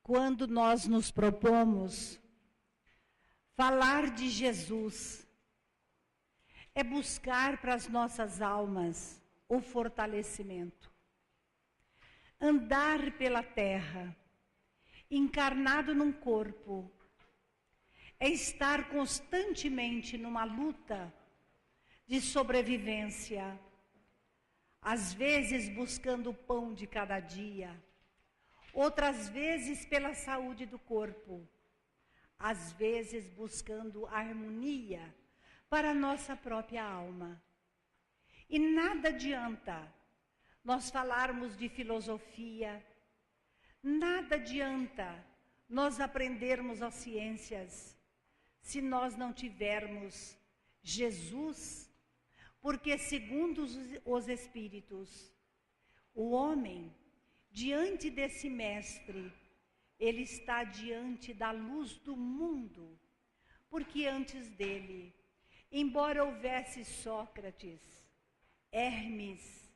quando nós nos propomos falar de Jesus, é buscar para as nossas almas o fortalecimento. Andar pela terra, encarnado num corpo, é estar constantemente numa luta de sobrevivência, às vezes buscando o pão de cada dia, outras vezes pela saúde do corpo, às vezes buscando harmonia para a nossa própria alma. E nada adianta nós falarmos de filosofia, nada adianta nós aprendermos as ciências, se nós não tivermos Jesus, porque segundo os Espíritos, o homem, diante desse mestre, ele está diante da luz do mundo, porque antes dele, embora houvesse Sócrates, Hermes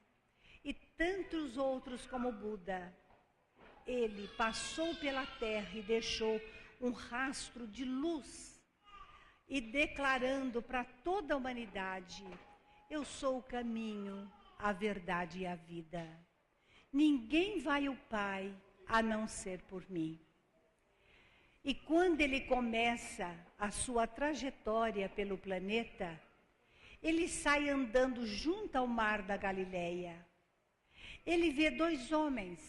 e tantos outros como Buda, ele passou pela terra e deixou um rastro de luz, e declarando para toda a humanidade: eu sou o caminho, a verdade e a vida. Ninguém vai ao Pai a não ser por mim. E quando ele começa a sua trajetória pelo planeta, ele sai andando junto ao mar da Galileia. Ele vê dois homens,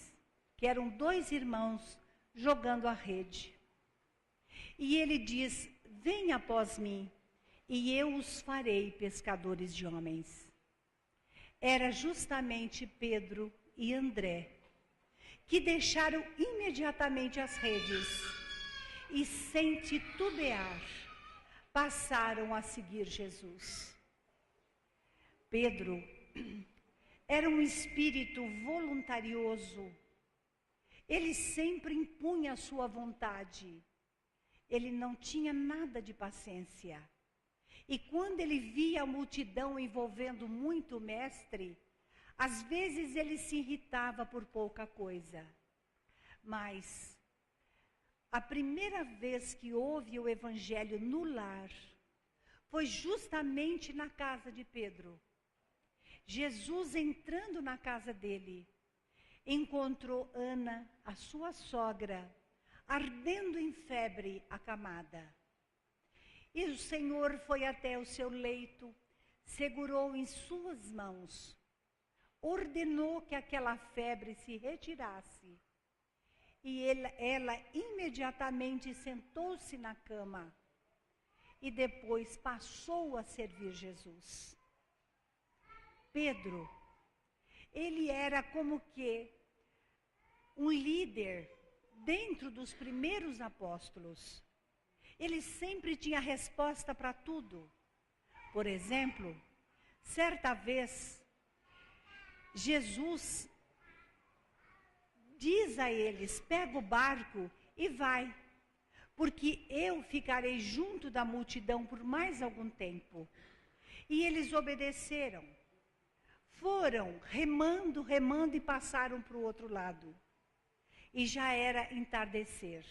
que eram dois irmãos, jogando a rede. E ele diz: venha após mim, e eu os farei pescadores de homens. Era justamente Pedro e André, que deixaram imediatamente as redes e, sem titubear, passaram a seguir Jesus. Pedro era um espírito voluntarioso. Ele sempre impunha a sua vontade. Ele não tinha nada de paciência. E quando ele via a multidão envolvendo muito o mestre, às vezes ele se irritava por pouca coisa. Mas a primeira vez que houve o evangelho no lar foi justamente na casa de Pedro. Jesus, entrando na casa dele, encontrou Ana, a sua sogra, ardendo em febre acamada. E o Senhor foi até o seu leito, segurou em suas mãos, ordenou que aquela febre se retirasse. E ela imediatamente sentou-se na cama e depois passou a servir Jesus. Pedro, ele era como que um líder dentro dos primeiros apóstolos. Ele sempre tinha resposta para tudo. Por exemplo, certa vez, Jesus diz a eles: pega o barco e vai, porque eu ficarei junto da multidão por mais algum tempo. E eles obedeceram. Foram remando, remando e passaram para o outro lado. E já era entardecer.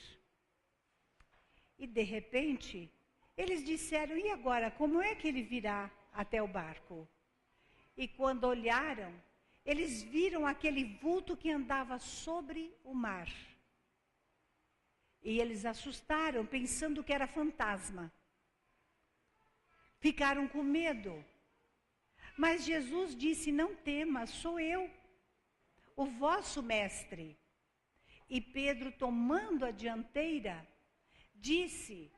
E de repente, eles disseram: e agora, como é que ele virá até o barco? E quando olharam, eles viram aquele vulto que andava sobre o mar. E eles assustaram, pensando que era fantasma. Ficaram com medo. Mas Jesus disse: não tema, sou eu, o vosso mestre. E Pedro, tomando a dianteira, disse: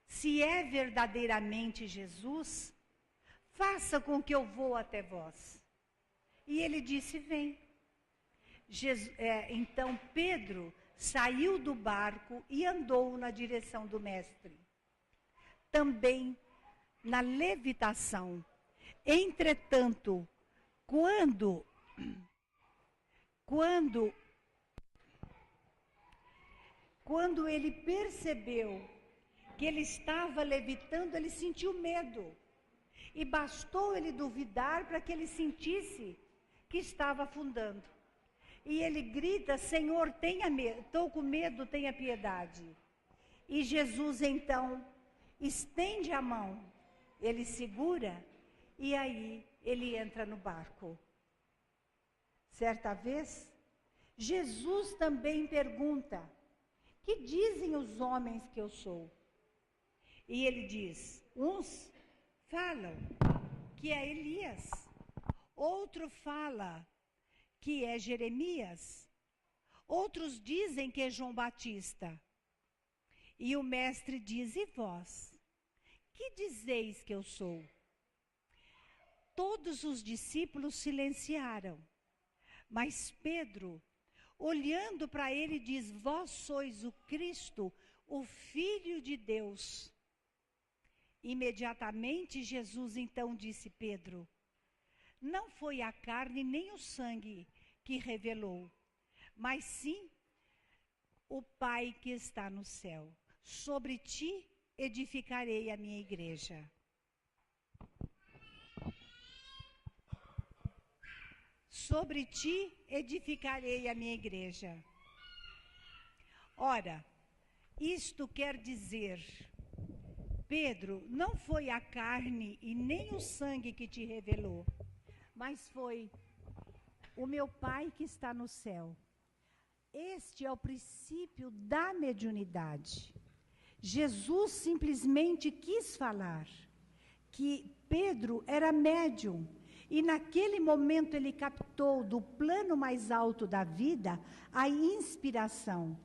se é verdadeiramente Jesus, faça com que eu vou até vós. E ele disse: vem. Então Pedro saiu do barco e andou na direção do mestre. Também na levitação. Entretanto, quando ele percebeu que ele estava levitando, ele sentiu medo. E bastou ele duvidar para que ele sentisse que estava afundando. E ele grita: Senhor, estou com medo, tenha piedade. E Jesus então estende a mão, ele segura e aí ele entra no barco. Certa vez, Jesus também pergunta: que dizem os homens que eu sou? E ele diz: uns falam que é Elias, outro fala que é Jeremias, outros dizem que é João Batista. E o mestre diz: e vós, que dizeis que eu sou? Todos os discípulos silenciaram, mas Pedro, olhando para ele, diz: vós sois o Cristo, o Filho de Deus. Imediatamente Jesus então disse: Pedro, não foi a carne nem o sangue que revelou, mas sim o Pai que está no céu. Sobre ti edificarei a minha igreja. Sobre ti edificarei a minha igreja. Ora, isto quer dizer, Pedro, não foi a carne e nem o sangue que te revelou, mas foi o meu Pai que está no céu. Este é o princípio da mediunidade. Jesus simplesmente quis falar que Pedro era médium, e naquele momento ele captou do plano mais alto da vida a inspiração.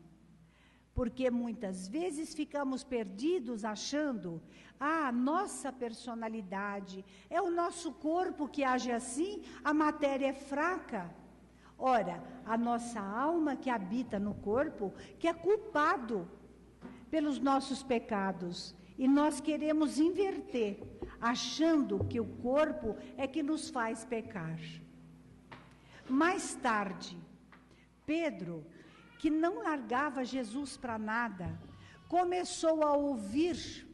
Porque muitas vezes ficamos perdidos achando, a nossa personalidade, é o nosso corpo que age assim, a matéria é fraca. Ora, a nossa alma que habita no corpo, que é culpado pelos nossos pecados. E nós queremos inverter, achando que o corpo é que nos faz pecar. Mais tarde, Pedro, que não largava Jesus para nada, começou a ouvir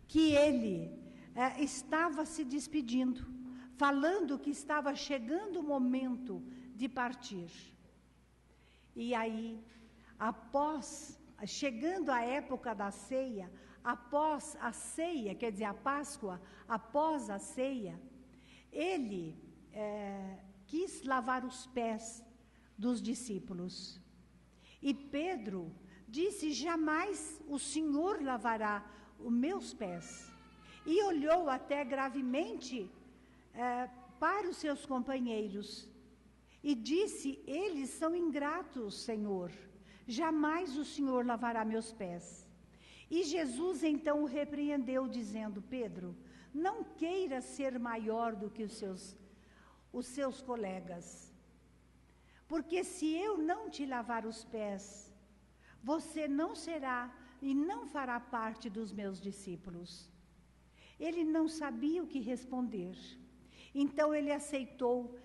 que ele estava se despedindo, falando que estava chegando o momento de partir. E aí, chegando a época da ceia, após a ceia, quer dizer, a Páscoa, após a ceia, ele quis lavar os pés dos discípulos. E Pedro disse: jamais o Senhor lavará os meus pés. E olhou até gravemente para os seus companheiros e disse: eles são ingratos, Senhor, jamais o Senhor lavará meus pés. E Jesus então o repreendeu, dizendo: Pedro, não queira ser maior do que os seus colegas. Porque se eu não te lavar os pés, você não será e não fará parte dos meus discípulos. Ele não sabia o que responder. Então ele aceitou